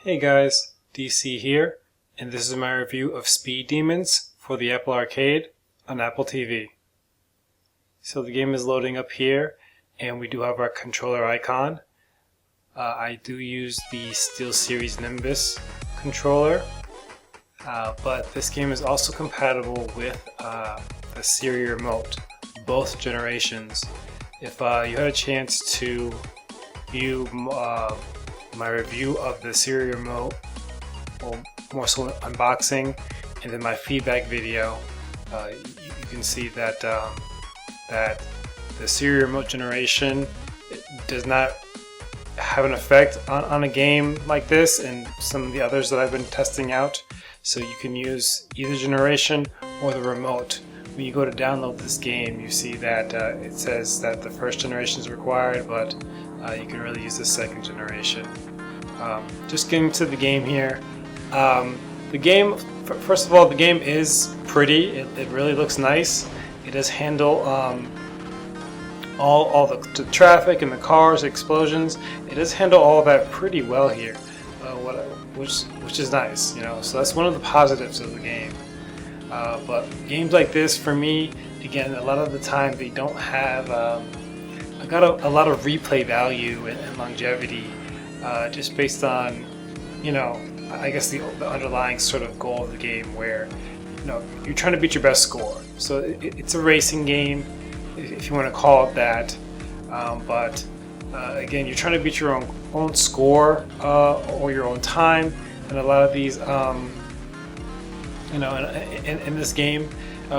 Hey guys, DC here, and this is my review of Speed Demons for the Apple Arcade on Apple TV. So the game is loading up here, and we do have our controller icon. I do use the SteelSeries Nimbus controller, but this game is also compatible with the Siri remote, both generations. If you had a chance to view my review of the Siri remote, or more so unboxing, and then my feedback video, you can see that that the Siri remote generation does not have an effect on a game like this and some of the others that I've been testing out. So you can use either generation or the remote. When you go to download this game, you see that it says that the first generation is required, but you can really use the second generation. Just getting to the game here. The game, first of all, the game is pretty. It really looks nice. It does handle all the traffic and the cars, explosions. It does handle all of that pretty well here, which is nice, you know. So that's one of the positives of the game. But games like this, for me, again, a lot of the time they don't have I got a lot of replay value and longevity, just based on, you know, I guess the underlying sort of goal of the game, where, you know, you're trying to beat your best score. So it's a racing game, if you want to call it that. But again, you're trying to beat your own score or your own time, and a lot of these, you know, in this game,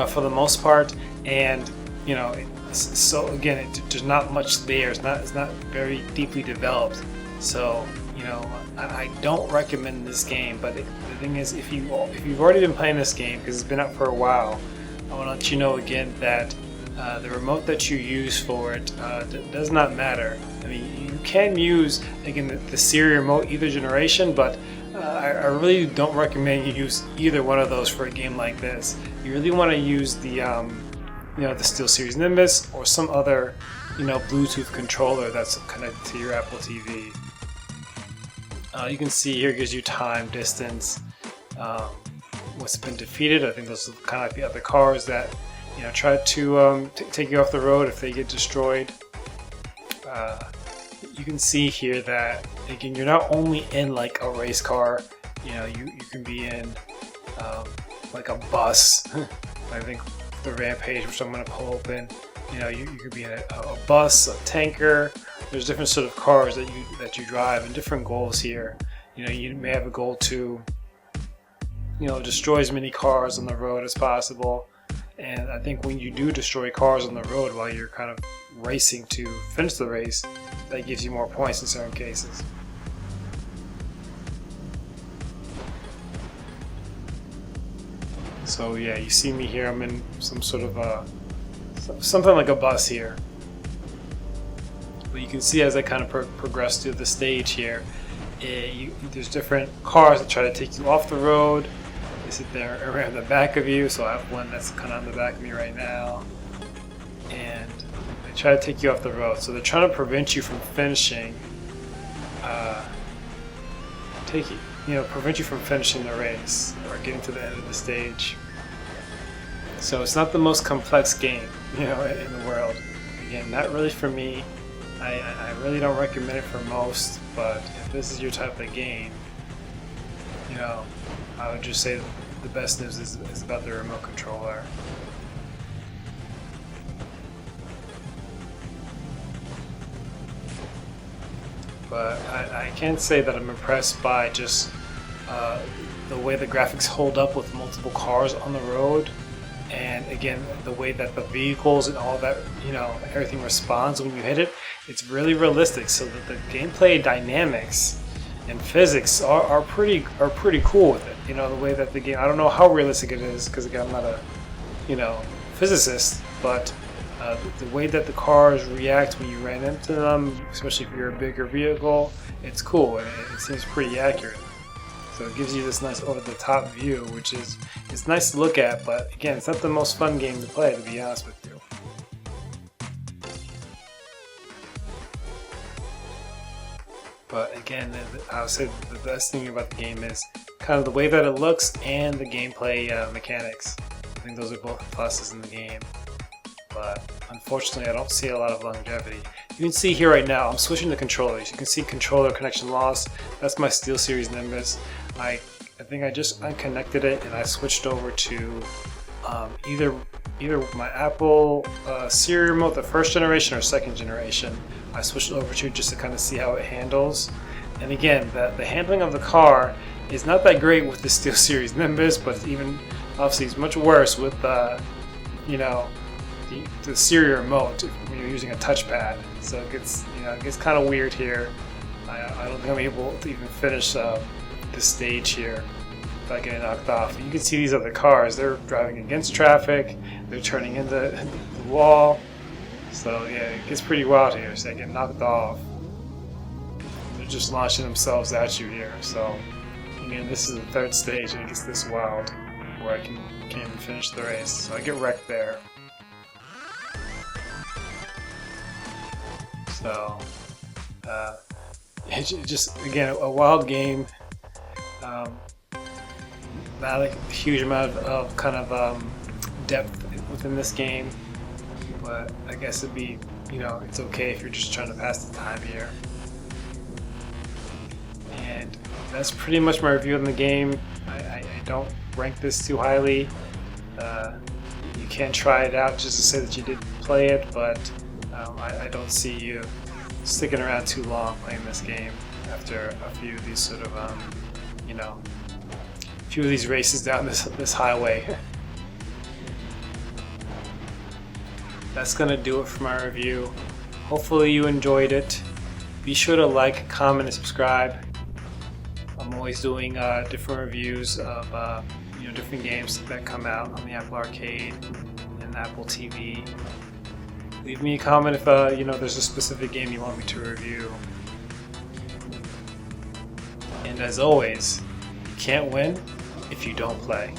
for the most part, and you know, so again, there's not much there. It's not very deeply developed. So, you know, I don't recommend this game. But the thing is, if you've already been playing this game, because it's been out for a while, I want to let you know again that the remote that you use for it does not matter. I mean, you can use, again, the Siri remote either generation, but I really don't recommend you use either one of those for a game like this. You really want to use the you know, the SteelSeries Nimbus or some other, you know, Bluetooth controller that's connected to your Apple TV. You can see here, gives you time, distance, what's been defeated. I think those are kind of like the other cars that, you know, try to take you off the road if they get destroyed. You can see here that, again, you're not only in like a race car, you know, you can be in like a bus. I think the Rampage, which I'm going to pull open, you know, you could be in a bus, a tanker. There's different sort of cars that you drive, and different goals here. You know, you may have a goal to, you know, destroy as many cars on the road as possible. And I think when you do destroy cars on the road while you're kind of racing to finish the race, that gives you more points in certain cases. So yeah, you see me here, I'm in some sort of something like a bus here. But you can see as I kind of progress through the stage here, there's different cars that try to take you off the road. They sit there around the back of you, so I have one that's kind of on the back of me right now. And they try to take you off the road. So they're trying to prevent you from finishing, prevent you from finishing the race or getting to the end of the stage. So it's not the most complex game, you know, in the world. Again, not really for me. I really don't recommend it for most, but if this is your type of game, you know, I would just say the best news is about the remote controller. But I can't say that I'm impressed by just the way the graphics hold up with multiple cars on the road, and again, the way that the vehicles and all that, you know, everything responds when you hit it. It's really realistic, so that the gameplay dynamics and physics are pretty cool with it. You know, the way that the game, I don't know how realistic it is, because again, I'm not a, you know, physicist, but the way that the cars react when you ran into them, especially if you're a bigger vehicle, it's cool, and it seems pretty accurate. So it gives you this nice over-the-top view, which is, it's nice to look at, but again, it's not the most fun game to play, to be honest with you. But again, I would say the best thing about the game is kind of the way that it looks and the gameplay mechanics. I think those are both pluses in the game. But unfortunately, I don't see a lot of longevity. You can see here right now, I'm switching the controllers. You can see controller connection loss. That's my SteelSeries Nimbus. I think I just unconnected it and I switched over to either my Apple Siri remote, the first generation or second generation. I switched over to just to kind of see how it handles. And again, the handling of the car is not that great with the SteelSeries Nimbus, but even obviously it's much worse with you know, the Siri remote when you're using a touchpad. So it gets kind of weird here. I don't think I'm able to even finish this stage here without getting knocked off. You can see these other cars. They're driving against traffic. They're turning into the wall. So yeah, it gets pretty wild here. So they get knocked off. They're just launching themselves at you here. So again, this is the third stage and it gets this wild where I can't even finish the race. So I get wrecked there. So, it's just, again, a wild game. Not a huge amount of kind of depth within this game, but I guess it'd be, it's okay if you're just trying to pass the time here. And that's pretty much my review on the game. I don't rank this too highly. You can try it out just to say that you did play it, but I don't see you sticking around too long playing this game after a few of these sort of, a few of these races down this highway. That's gonna do it for my review. Hopefully you enjoyed it. Be sure to like, comment, and subscribe. I'm always doing different reviews of different games that come out on the Apple Arcade and Apple TV. Leave me a comment if there's a specific game you want me to review. And as always, you can't win if you don't play.